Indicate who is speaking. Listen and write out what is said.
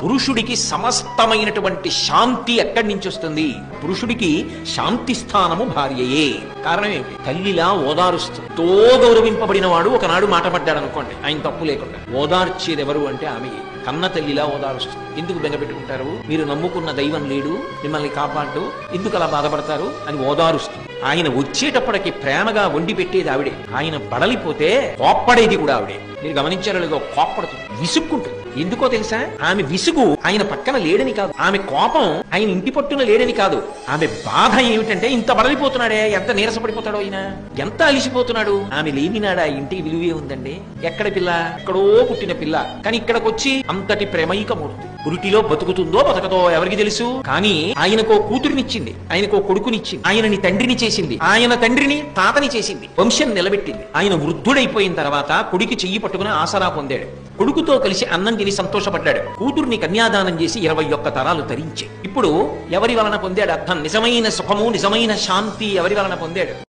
Speaker 1: పురుషుడికి సమస్తమైనటువంటి శాంతి ఎక్కడి నుంచి వస్తుంది? పురుషుడికి శాంతి స్థానము భార్యయే. కారణం ఏమిటి? తల్లిలా ఓదారుస్తూ గౌరవింపబడిన వాడు ఒకనాడు మాట పడ్డాడు అనుకోండి, ఆయన తప్పు లేకుండా ఓదార్చేది ఎవరు అంటే ఆమె. కన్న తల్లిలా ఓదారుస్తుంది. ఎందుకు బెంగపెట్టుకుంటారు? మీరు నమ్ముకున్న దైవం లేడు, మిమ్మల్ని కాపాడు, ఎందుకు అలా బాధపడతారు అని ఓదారుస్తుంది. ఆయన వచ్చేటప్పటికి ప్రేమగా వండి పెట్టేది ఆవిడే. ఆయన బడలిపోతే కోప్పడేది కూడా ఆవిడే. మీరు గమనించారో లేదో, కోప్పడుతుంది, విసుక్కుంటుంది. ఎందుకో తెలుసా? ఆమె విసుగు ఆయన పక్కన లేడని కాదు, ఆమె కోపం ఆయన ఇంటి పట్టున లేడని కాదు, ఆమె బాధ ఏమిటంటే ఇంత బడలిపోతున్నాడే, ఎంత నీరసపడిపోతాడో ఆయన, ఎంత అలిసిపోతున్నాడు. ఆమె లేనినాడా ఇంటికి విలువే ఉందండి. ఎక్కడ పిల్ల? ఎక్కడో పుట్టిన పిల్ల, కానీ ఇక్కడికి వచ్చి అంతటి ప్రేమైకమూర్తి. పురిటిలో బతుకుతుందో బతకదో ఎవరికి తెలుసు? కానీ ఆయనకో కూతురినిచ్చింది, ఆయనకో కొడుకునిచ్చింది, ఆయనని తండ్రిని చేసింది, ఆయన తండ్రిని తాతని చేసింది, వంశం నిలబెట్టింది. ఆయన వృద్ధుడైపోయిన తర్వాత కొడుకు చెయ్యి పట్టుకుని ఆసరా పొందాడు, కొడుకుతో కలిసి అన్నం తిని సంతోషపడ్డాడు, కూతుర్ని కన్యాదానం చేసి 21 తరాలు తరించే. ఇప్పుడు ఎవరి వలన పొందాడు అర్థం? నిజమైన సుఖము, నిజమైన శాంతి ఎవరి వలన పొందాడు?